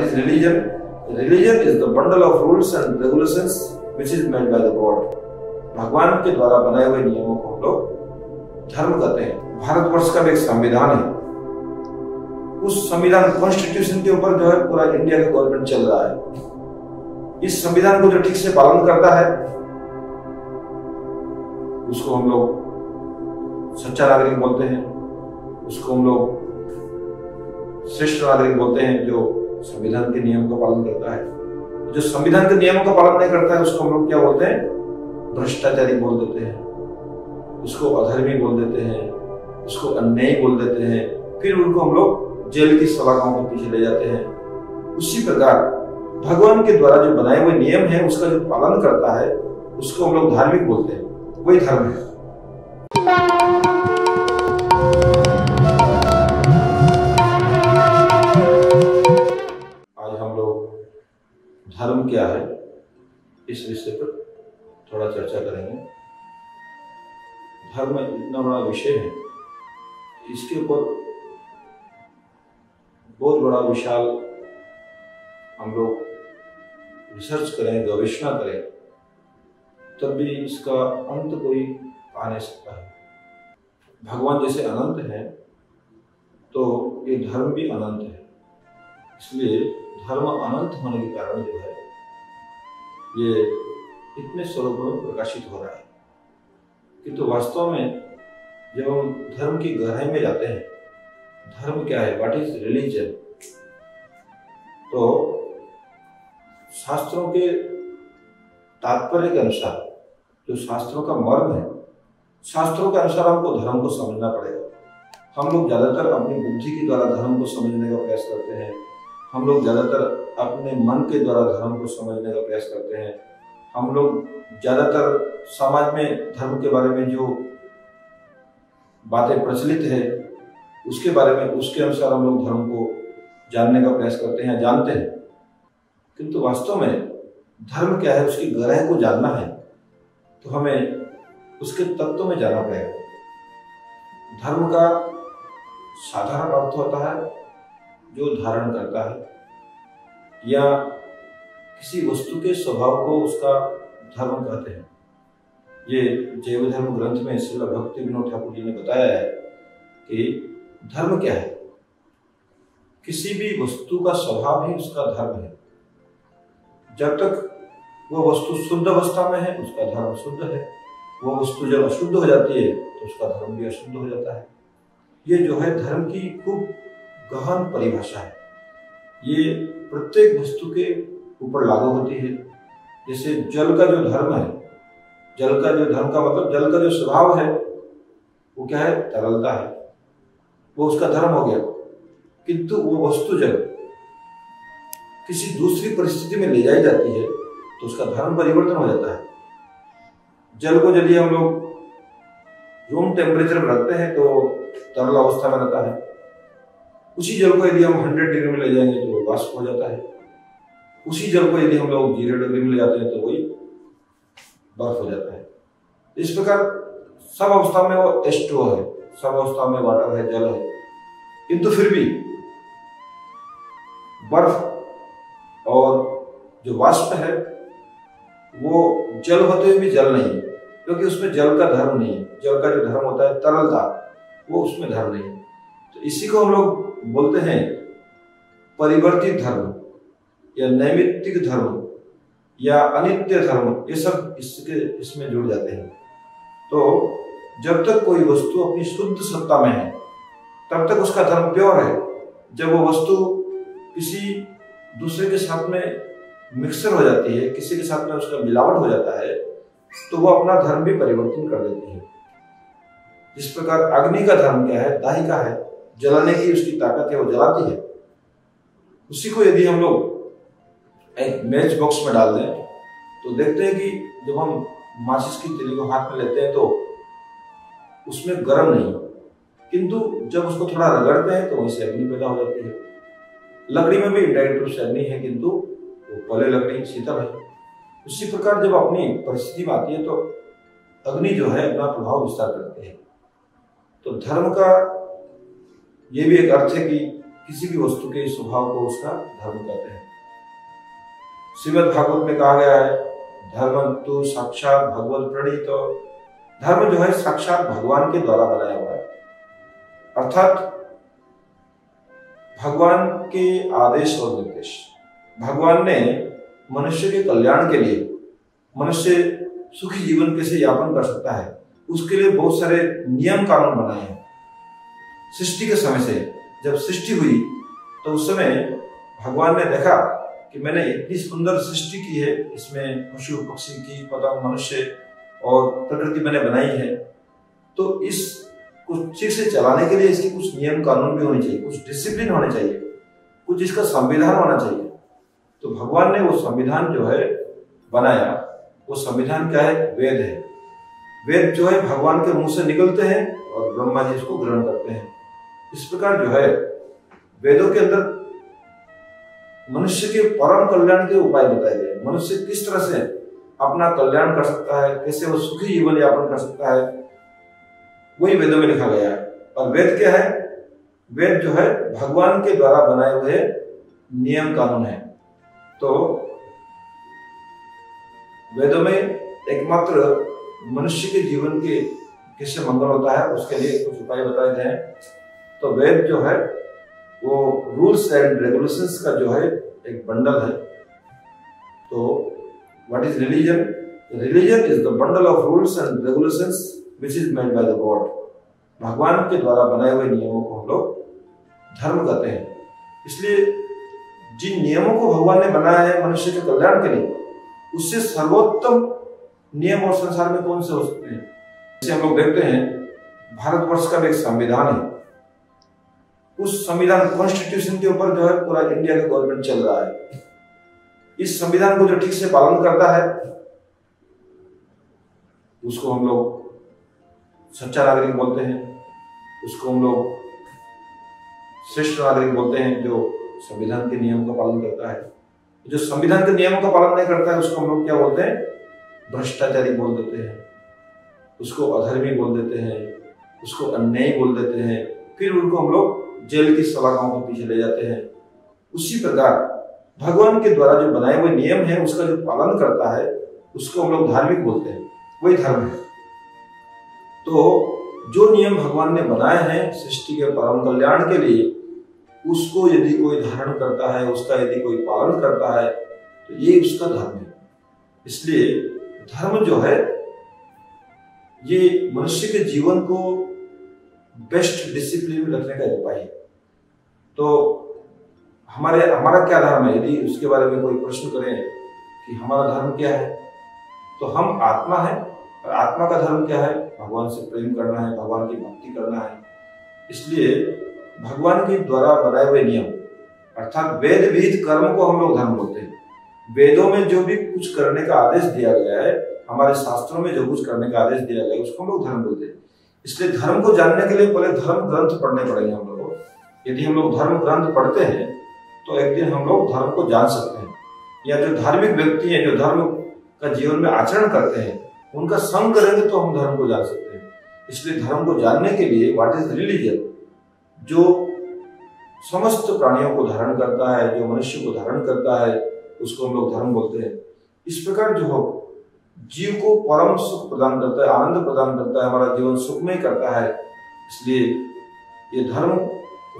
What is religion? Religion is the bundle of rules and regulations which is made by the God. भगवान के द्वारा बनाए हुए नियमों को हम लोग धर्म कहते हैं। भारतवर्ष का भी एक संविधान है, उस संविधान कॉन्स्टिट्यूशन के ऊपर जो है पूरा इंडिया का गवर्नमेंट चल रहा है। इस संविधान को जो ठीक से पालन करता है उसको हम लोग सच्चा नागरिक बोलते हैं, उसको हम लोग श्रेष्ठ नागरिक बोलते हैं जो संविधान के नियम का पालन करता है। जो संविधान के नियमों का पालन नहीं करता है उसको हम लोग क्या बोलते हैं? भ्रष्टाचारी बोल देते हैं, उसको अधर्मी बोल देते हैं, उसको अन्यायी बोल देते हैं, फिर उनको हम लोग जेल की सलाखों के पीछे ले जाते हैं। उसी प्रकार भगवान के द्वारा जो बनाए हुए नियम है उसका जो पालन करता है उसको हम लोग धार्मिक बोलते हैं, वही धर्म है। आज हम लोग धर्म क्या है इस विषय पर थोड़ा चर्चा करेंगे। धर्म इतना बड़ा विषय है, इसके ऊपर बहुत बड़ा विशाल हम लोग रिसर्च करें, गवेषणा करें, तब भी इसका अंत कोई आ नहीं सकता है। भगवान जैसे अनंत है तो ये धर्म भी अनंत है, इसलिए धर्म अनंत होने के कारण जो है ये इतने स्वरूपों में प्रकाशित हो रहा है। किंतु वास्तव में जब हम धर्म की गहराई में जाते हैं, धर्म क्या है, व्हाट इज रिलीजन, तो शास्त्रों के तात्पर्य के अनुसार, जो शास्त्रों का मर्म है, शास्त्रों के अनुसार हमको धर्म को समझना पड़ेगा। हम लोग ज्यादातर अपनी बुद्धि के द्वारा धर्म को समझने का प्रयास करते हैं, हम लोग ज्यादातर अपने मन के द्वारा धर्म को समझने का प्रयास करते हैं, हम लोग ज्यादातर समाज में धर्म के बारे में जो बातें प्रचलित है उसके बारे में, उसके अनुसार हम लोग धर्म को जानने का प्रयास करते हैं, जानते हैं। किंतु वास्तव में धर्म क्या है, उसकी गहराई को जानना है तो हमें उसके तत्व में जाना पड़ेगा। धर्म का साधारण अर्थ होता है जो धारण करता है, या किसी वस्तु के स्वभाव को उसका धर्म कहते हैं। ये जैव धर्म ग्रंथ में श्रील भक्ति विनोद ठाकुर जी ने बताया है कि धर्म क्या है, किसी भी वस्तु का स्वभाव ही उसका धर्म है। जब तक वो वस्तु शुद्ध अवस्था में है उसका धर्म शुद्ध है, वो वस्तु जब अशुद्ध हो जाती है तो उसका धर्म भी अशुद्ध हो जाता है। ये जो है धर्म की खूब गहन परिभाषा है, ये प्रत्येक वस्तु के ऊपर लागू होती है। जैसे जल का जो धर्म है, जल का जो धर्म का मतलब जल का जो स्वभाव है वो क्या है, तरलता है, वो उसका धर्म हो गया। किंतु वो वस्तु जब किसी दूसरी परिस्थिति में ले जाई जाती है तो उसका धर्म परिवर्तन हो जाता है। जल को यदि हम लोग रूम टेम्परेचर पर रखते हैं तो तरल अवस्था में रहता है, उसी जल को यदि हम 100 डिग्री में ले जाएंगे तो वाष्प हो जाता है, उसी जल को यदि हम लोग 0 डिग्री में ले जाते हैं तो वही बर्फ हो जाता है। इस प्रकार सब अवस्था में वो H2O है, सब अवस्था में वाटर है, जल है, किंतु फिर भी बर्फ और जो वाष्प है वो जल होते हुए भी जल नहीं है, क्योंकि उसमें जल का धर्म नहीं है। जल का जो धर्म होता है तरलता, वो उसमें धर्म नहीं है। तो इसी को हम लोग बोलते हैं परिवर्तित धर्म या नैमित्तिक धर्म या अनित्य धर्म, ये सब इसमें जुड़ जाते हैं। तो जब तक कोई वस्तु अपनी शुद्ध सत्ता में है तब तक उसका धर्म प्योर है। जब वो वस्तु किसी दूसरे के साथ में मिक्सर हो जाती है, किसी के साथ में उसका मिलावट हो जाता है, तो वो अपना धर्म भी परिवर्तन कर देती है। जिस प्रकार अग्नि का धर्म क्या है, दाहिका है, जलाने की उसकी ताकत है, वो जलाती है। उसी को यदि हम लोग एक मैच बॉक्स में डाल दें तो देखते हैं कि जब हम माचिस की तीली को हाथ में लेते हैं तो उसमें गर्म नहीं, किंतु जब उसको थोड़ा रगड़ते हैं तो वहीं से अग्नि पैदा हो जाती है। लकड़ी में भी इनडायरेक्ट रूप से अग्नि है, किंतु वो पहले लकड़ी शीतल है। उसी प्रकार जब अपनी परिस्थिति में आती है तो अग्नि जो है अपना प्रभाव विस्तार करते हैं। तो धर्म का ये भी एक अर्थ है कि किसी भी वस्तु के स्वभाव को उसका धर्म कहते हैं। श्रीमद् भागवत में कहा गया है, धर्म तो साक्षात भगवत प्रणीत। धर्म जो है साक्षात भगवान के द्वारा बनाया हुआ है, अर्थात भगवान के आदेश और निर्देश। भगवान ने मनुष्य के कल्याण के लिए, मनुष्य सुखी जीवन कैसे यापन कर सकता है, उसके लिए बहुत सारे नियम कानून बनाए हैं। सृष्टि के समय से, जब सृष्टि हुई तो उस समय भगवान ने देखा कि मैंने इतनी सुंदर सृष्टि की है, इसमें पशु पक्षी की पतंग मनुष्य और प्रकृति मैंने बनाई है, तो इस कुछ ठीक से चलाने के लिए इसके कुछ नियम कानून भी होने चाहिए, कुछ डिसिप्लिन होने चाहिए, कुछ इसका संविधान होना चाहिए। तो भगवान ने वो संविधान जो है बनाया। वो संविधान क्या है? वेद है। वेद जो है भगवान के मुंह से निकलते हैं और ब्रह्मा जी इसको ग्रहण करते हैं। इस प्रकार जो है वेदों के अंदर मनुष्य के परम कल्याण के उपाय बताए गए। मनुष्य किस तरह से अपना कल्याण कर सकता है, कैसे वो सुखी जीवन यापन कर सकता है, वही वेदों में लिखा गया है। और वेद क्या है? वेद जो है भगवान के द्वारा बनाए हुए नियम कानून है। तो वेदों में एकमात्र मनुष्य के जीवन के कैसे मंगल होता है उसके लिए कुछ उपाय बताए गए हैं। तो वेद जो है वो रूल्स एंड रेगुलेशंस का जो है एक बंडल है। तो what is religion? Religion is the bundle of rules and regulations which is made by the God. भगवान के द्वारा बनाए हुए नियमों को हम लोग धर्म कहते हैं। इसलिए जिन नियमों को भगवान ने बनाया है मनुष्य के कल्याण के लिए, उससे सर्वोत्तम नियम और संसार में कौन से हो सकते हैं? जैसे हम लोग देखते हैं भारतवर्ष का एक संविधान है, उस संविधान कॉन्स्टिट्यूशन के ऊपर जो है पूरा इंडिया का गवर्नमेंट चल रहा है। इस संविधान को जो ठीक से पालन करता है उसको हम लोग सच्चा नागरिक बोलते हैं, उसको हम लोग श्रेष्ठ नागरिक बोलते हैं जो संविधान के नियम का पालन करता है। जो संविधान के नियमों का पालन नहीं करता है उसको हम लोग क्या बोलते हैं? भ्रष्टाचारी बोल देते हैं, उसको अधर्मी बोल देते हैं, उसको अन्यायी बोल देते हैं, फिर उनको हम लोग जेल की सलाखों के पीछे ले जाते हैं। उसी प्रकार भगवान के द्वारा जो बनाए हुए नियम है उसका जो पालन करता है उसको हम लोग धार्मिक बोलते हैं, वही धर्म है। तो जो नियम भगवान ने बनाए हैं सृष्टि के परम कल्याण के लिए, उसको यदि कोई धारण करता है, उसका यदि कोई पालन करता है, तो ये उसका धर्म है। इसलिए धर्म जो है ये मनुष्य के जीवन को बेस्ट डिसिप्लिन में रखने का उपाय है। तो हमारा क्या धर्म है? यदि उसके बारे में कोई प्रश्न करें कि हमारा धर्म क्या है, तो हम आत्मा है। और आत्मा का धर्म क्या है? भगवान से प्रेम करना है, भगवान की भक्ति करना है। इसलिए भगवान के द्वारा बनाए हुए नियम अर्थात वेद विहित कर्म को हम लोग धर्म बोलते हैं। वेदों में जो भी कुछ करने का आदेश दिया गया है, हमारे शास्त्रों में जो कुछ करने का आदेश दिया गया है, उसको हम लोग धर्म बोलते हैं। इसलिए धर्म को जानने के लिए पहले धर्म ग्रंथ पढ़ने पड़ेंगे हम लोगों को। यदि हम लोग धर्म ग्रंथ पढ़ते हैं तो एक दिन हम लोग धर्म को जान सकते हैं। या जो धार्मिक व्यक्ति हैं, जो धर्म का जीवन में आचरण करते हैं, उनका संग करेंगे तो हम धर्म को जान सकते हैं। इसलिए धर्म को जानने के लिए व्हाट इज रिलीजन, जो समस्त प्राणियों को धारण करता है, जो मनुष्य को धारण करता है, उसको हम लोग धर्म बोलते हैं। इस प्रकार जो जीव को परम सुख प्रदान करता है, आनंद प्रदान करता है, हमारा जीवन सुखमय करता है। इसलिए ये धर्म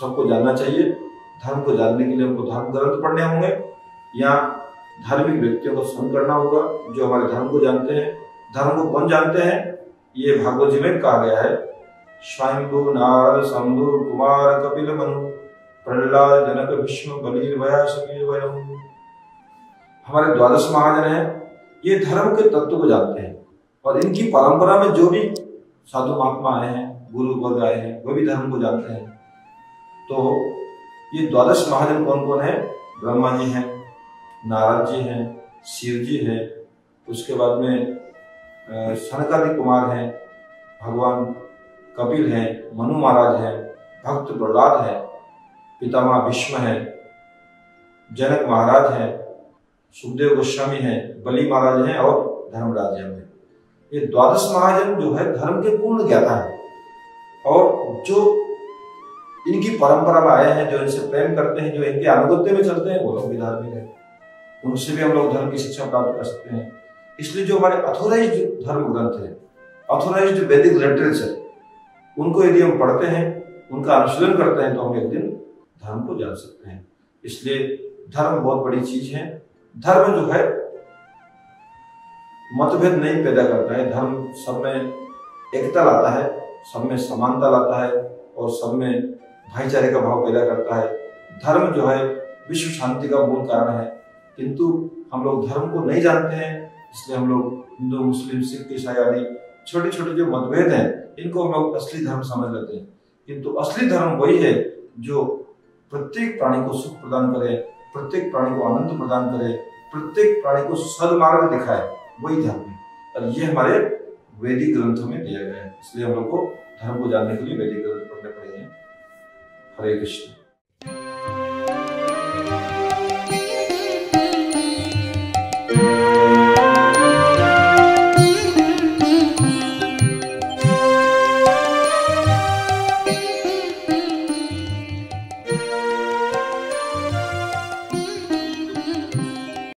सबको जानना चाहिए। धर्म को जानने के लिए हमको धर्म ग्रंथ पढ़ने होंगे या धार्मिक व्यक्तियों को संग करना होगा जो हमारे धर्म को जानते हैं। धर्म को कौन जानते हैं? ये भागवत जी में कहा गया है, स्वयंभू नारद शंभु कुमार कपिल मनु प्रहलाद जनक भीष्म बलि व्यासकीय वयम। हमारे 12 महाजन हैं, ये धर्म के तत्व को जानते हैं और इनकी परंपरा में जो भी साधु महात्मा आए हैं, गुरु वर्ग आए हैं, वो भी धर्म को जानते हैं। तो ये 12 महाजन कौन कौन है? ब्रह्मा जी हैं, नारद जी हैं, शिव जी हैं, उसके बाद में सनकादि कुमार हैं, भगवान कपिल हैं, मनु महाराज हैं, भक्त प्रहलाद हैं, पितामह भीष्म हैं, जनक महाराज हैं, सुखदेव गोस्वामी हैं, बलि महाराज हैं और धर्मराज हैं। ये 12 महाजन जो है धर्म के पूर्ण ज्ञाता है और जो इनकी परंपरा में आए हैं, जो इनसे प्रेम करते हैं, जो इनके अनुगत्य में चलते हैं, वो लोग भी धार्मिक है। उनसे भी हम लोग धर्म की शिक्षा प्राप्त कर सकते हैं। इसलिए जो हमारे अथोराइज्ड धर्म ग्रंथ है, अथोराइज्ड वैदिक लिटरेचर, उनको यदि हम पढ़ते हैं, उनका अनुशीलन करते हैं, तो हम एक दिन धर्म को जान सकते हैं। इसलिए धर्म बहुत बड़ी चीज है। धर्म जो है मतभेद नहीं पैदा करता है, धर्म सब में एकता लाता है, सब में समानता लाता है और सब में भाईचारे का भाव पैदा करता है। धर्म जो है विश्व शांति का मूल कारण है, किंतु हम लोग धर्म को नहीं जानते हैं। इसलिए हम लोग हिंदू, मुस्लिम, सिख, ईसाई आदि छोटे छोटे जो मतभेद हैं, इनको हम लोग असली धर्म समझ लेते हैं। किंतु असली धर्म वही है जो प्रत्येक प्राणी को सुख प्रदान करे, प्रत्येक प्राणी को आनंद प्रदान करे, प्रत्येक प्राणी को सदमार्ग दिखाए, वही धर्म है। और ये हमारे वैदिक ग्रंथों में दिया गया है। इसलिए हम लोग को धर्म को जानने के लिए वैदिक ग्रंथ पढ़ने पड़ेंगे। हरे कृष्ण।